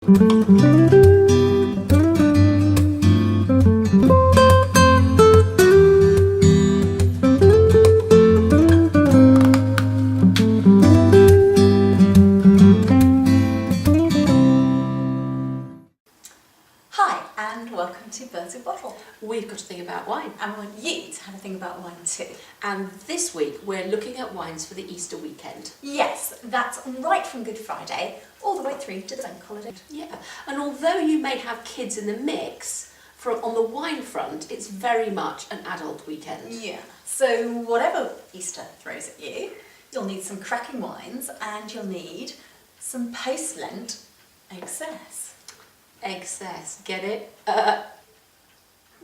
Hi, and welcome to Birds of Bottle. We've got a thing about wine, And I want you to have a thing about wine too. and this week we're looking at wines for the Easter weekend. Yes, that's right from Good Friday all the way through to the bank holiday. Yeah, and although you may have kids in the mix, on the wine front, it's very much an adult weekend. Yeah. So whatever Easter throws at you, you'll need some cracking wines and you'll need some post-Lent excess. Excess, get it?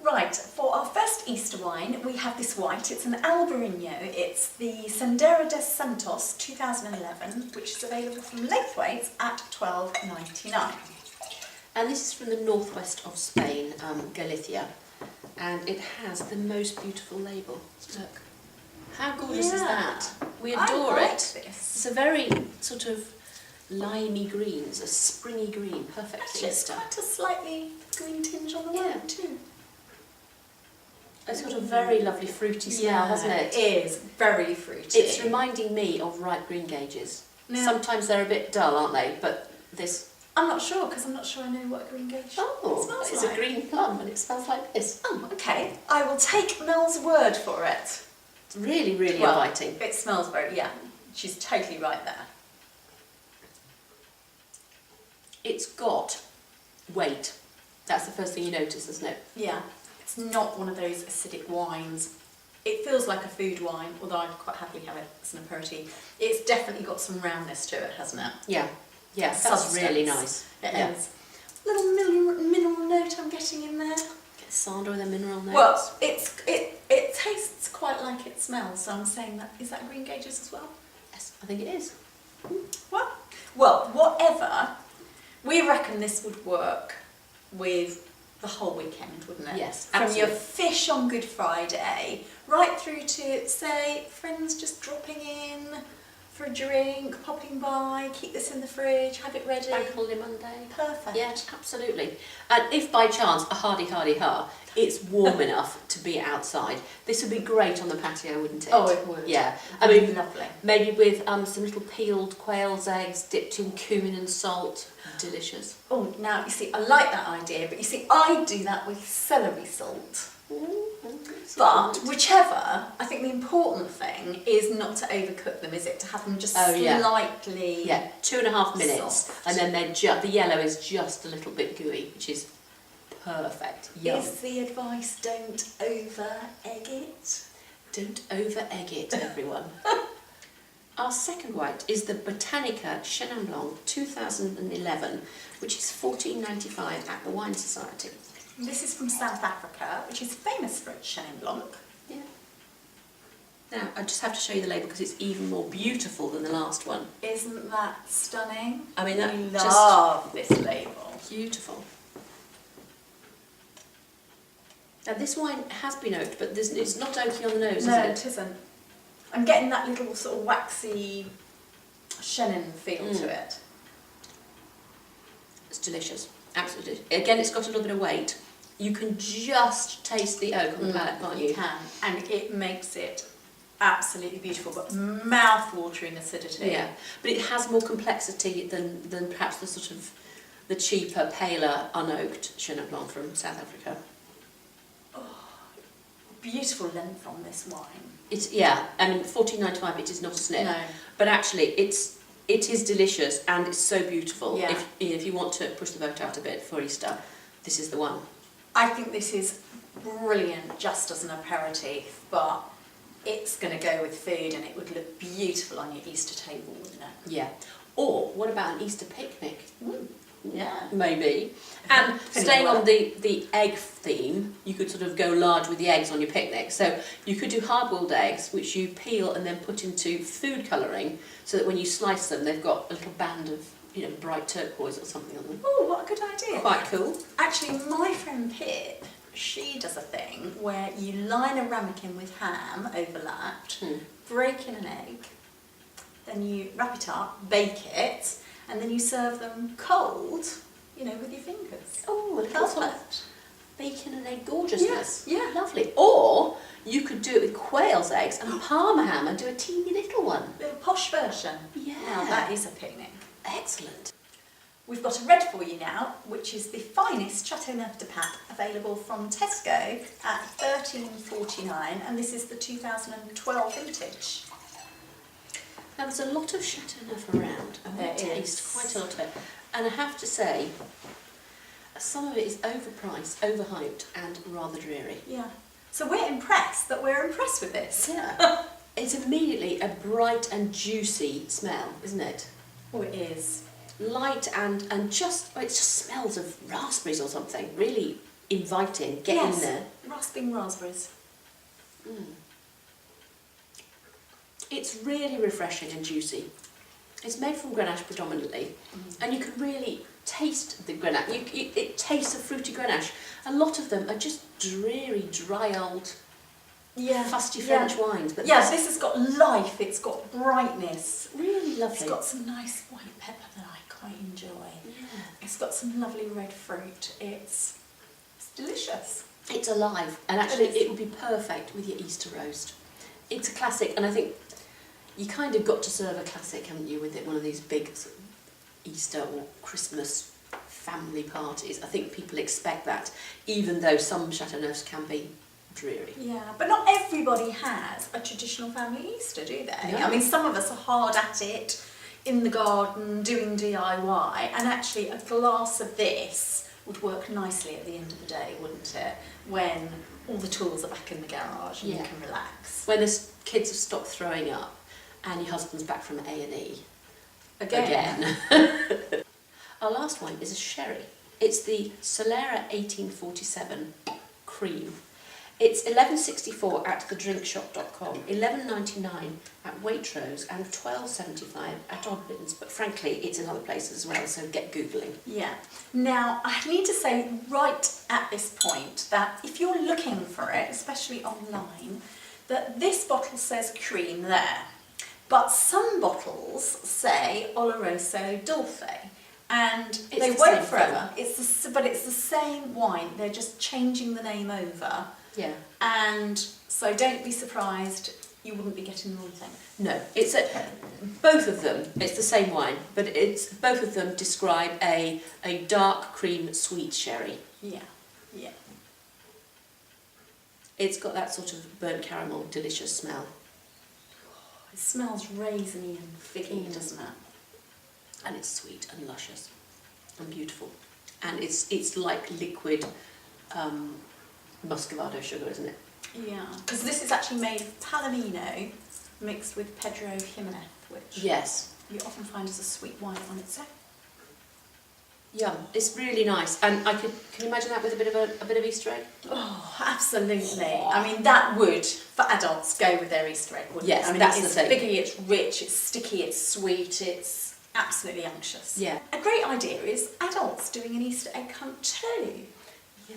Right, for our first Easter wine, we have this white. It's an Albarino. It's the Sendero de Santos 2011, which is available from Laithwaite's at $12.99. And this is from the northwest of Spain, Galicia, and it has the most beautiful label. Look, how gorgeous is that? We adore I like it. this. It's a very sort of limey green, it's a springy green, perfect for Actually, it's Easter. got a slightly green tinge on the Yeah. wine too. It's got a very lovely fruity smell, hasn't it? It is very fruity. It's reminding me of ripe green gages. Yeah. Sometimes they're a bit dull, aren't they? But this... I'm not sure, because I'm not sure I know what a green gauge smells it's like. a green plum and it smells like this. Oh, okay. I will take Mel's word for it. It's really, really Well, inviting. It smells very, yeah. She's totally right there. It's got weight. That's the first thing you notice, isn't it? Yeah. It's not one of those acidic wines. It feels like a food wine, although I'd quite happily have it as an aperitif. It's definitely got some roundness to it, hasn't it? Yeah. Yeah, that's Substance. really nice. It Yeah. is. Little mineral note I'm getting in there. Get Sandra with a mineral notes. Well, it tastes quite like it smells, so I'm saying that, is that green gages as well? Yes, I think it is. What? Well, whatever, we reckon this would work with the whole weekend, wouldn't it? Yes, From absolutely. your fish on Good Friday, right through to, say, friends just dropping in for a drink, popping by, keep this in the fridge, have it ready. Bank holiday Monday. Perfect. Yeah, absolutely. And if by chance, a hardy-ha, it's warm enough to be outside, this would be great on the patio, wouldn't it? Oh, it would. Yeah. I mean, lovely. maybe with some little peeled quail's eggs dipped in cumin and salt. Delicious. Oh, now, you see, I like that idea, but you see, I do that with celery salt. But whichever, I think the important thing is not to overcook them, is it? To have them just slightly... Yeah, 2.5 minutes, soft. and then the yellow is just a little bit gooey, which is perfect. Yum. Is the advice don't over-egg it? Don't over-egg it, everyone. Our second white is the Botanica Chenin Blanc 2011, which is $14.95 at the Wine Society. This is from South Africa, which is famous for its Chenin Blanc. Yeah. Now, I just have to show you the label because it's even more beautiful than the last one. Isn't that stunning? I mean, that I just love this label. beautiful. Now, this wine has been oaked, but it's not oaky on the nose, No, is it isn't. I'm getting that little sort of waxy Chenin feel to it. It's delicious, absolutely. Again, it's got a little bit of weight. You can just taste the oak on the palate, can't you? You can, and it makes it absolutely beautiful, but mouth-watering acidity. Yeah, but it has more complexity than perhaps the sort of the cheaper, paler, unoaked Chenin Blanc from South Africa. Beautiful length on this wine. I mean, $14.95. It is not a snip, No. but actually, it is delicious and it's so beautiful. Yeah. If you want to push the boat out a bit for Easter, this is the one. I think this is brilliant just as an aperitif, but it's going to go with food and it would look beautiful on your Easter table, wouldn't it? Yeah. Or what about an Easter picnic? Yeah. Maybe. And staying on the egg theme, you could sort of go large with the eggs on your picnic. So you could do hard-boiled eggs, which you peel and then put into food colouring, so that when you slice them, they've got a little band of, bright turquoise or something on them. Oh, what a good idea. Quite cool. Actually, my friend Pip, she does a thing where you line a ramekin with ham overlapped, break in an egg, then you wrap it up, bake it, and then you serve them cold, sort of perfect. bacon and egg gorgeousness. Yeah, yeah. Lovely. Or you could do it with quail's eggs and parma ham and do a teeny little one. A posh version. Yeah. Now that is a picnic. Excellent. We've got a red for you now, which is the finest Chateauneuf de Pape, available from Tesco at £13.49, and this is the 2012 vintage. Now there's a lot of Chateauneuf around, and we There taste is. quite a lot of it. And I have to say, some of it is overpriced, overhyped, and rather dreary. Yeah. So we're impressed that we're impressed with this. Yeah. It's immediately a bright and juicy smell, isn't it? Oh, it is. Light and it just smells of raspberries or something. Really inviting. Get in there. Rasping raspberries. Mm. It's really refreshing and juicy. It's made from Grenache predominantly, and you can really taste the Grenache. It tastes of fruity Grenache. A lot of them are just dreary, dry old, fusty French wines. But this has got life, it's got brightness. Really lovely. It's got some nice white pepper that I quite enjoy. Yeah. It's got some lovely red fruit. It's delicious. It's alive, and actually It is. it would be perfect with your Easter roast. It's a classic, and I think you kind of got to serve a classic, haven't you, with it, one of these big sort of Easter or Christmas family parties. I think people expect that, even though some Chateauneufs can be dreary. Yeah, but not everybody has a traditional family Easter, do they? No. I mean, some of us are hard at it, in the garden, doing DIY, and actually a glass of this would work nicely at the end of the day, wouldn't it? When all the tools are back in the garage and you can relax. When the kids have stopped throwing up and your husband's back from A&E. Again. Our last one is a sherry. It's the Solera 1847 cream. It's $11.64 at thedrinkshop.com, $11.99 at Waitrose, and $12.75 at Oddbins. But frankly, it's in other places as well, so get Googling. Yeah. Now, I need to say right at this point that if you're looking for it, especially online, that this bottle says cream there. But some bottles say Oloroso Dulce, and they won't forever. But it's the same wine. They're just changing the name over. Yeah. And so don't be surprised you wouldn't be getting the wrong thing. No, it's both of them. It's the same wine, but it's both of them describe a dark cream sweet sherry. Yeah. Yeah. It's got that sort of burnt caramel, delicious smell. It smells raisiny and figgy, doesn't it? And it's sweet and luscious and beautiful. And it's like liquid muscovado sugar, isn't it? Yeah, because this is actually made of Palomino mixed with Pedro Jimenez, which Yes. you often find as a sweet wine on its own. Yum. It's really nice. And can you imagine that with a bit of Easter egg? Oh, absolutely. I mean, that would, for adults, go with their Easter egg, wouldn't Yes, it? I mean, that's it's the thing. biggie, it's rich, it's sticky, it's sweet, it's absolutely unctuous. Yeah. A great idea is adults doing an Easter egg hunt too. Yeah.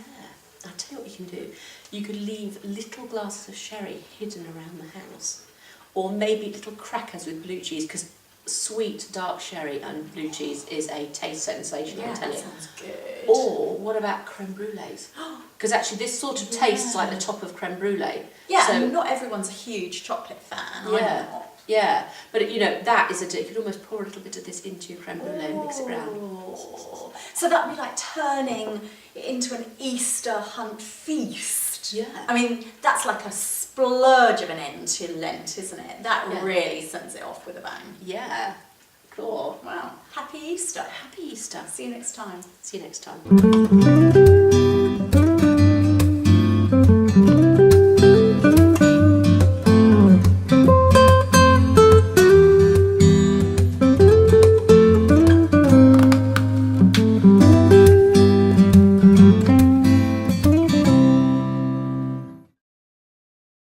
I'll tell you what you can do. You could leave little glasses of sherry hidden around the house. Or maybe little crackers with blue cheese, because sweet dark sherry and blue cheese is a taste sensation, I tell you. That sounds good. Or what about creme brulees? Because actually this sort of tastes like the top of creme brulee. Yeah, So, I mean, not everyone's a huge chocolate fan. Yeah. I'm not. yeah, but that is you could almost pour a little bit of this into your creme brulee and mix it round. Oh. So that'd be like turning it into an Easter hunt feast. Yeah. I mean, that's like a splurge of an end to Lent, isn't it? That Yeah. really sends it off with a bang. Yeah. Cool. Wow. Happy Easter. Happy Easter. See you next time. See you next time.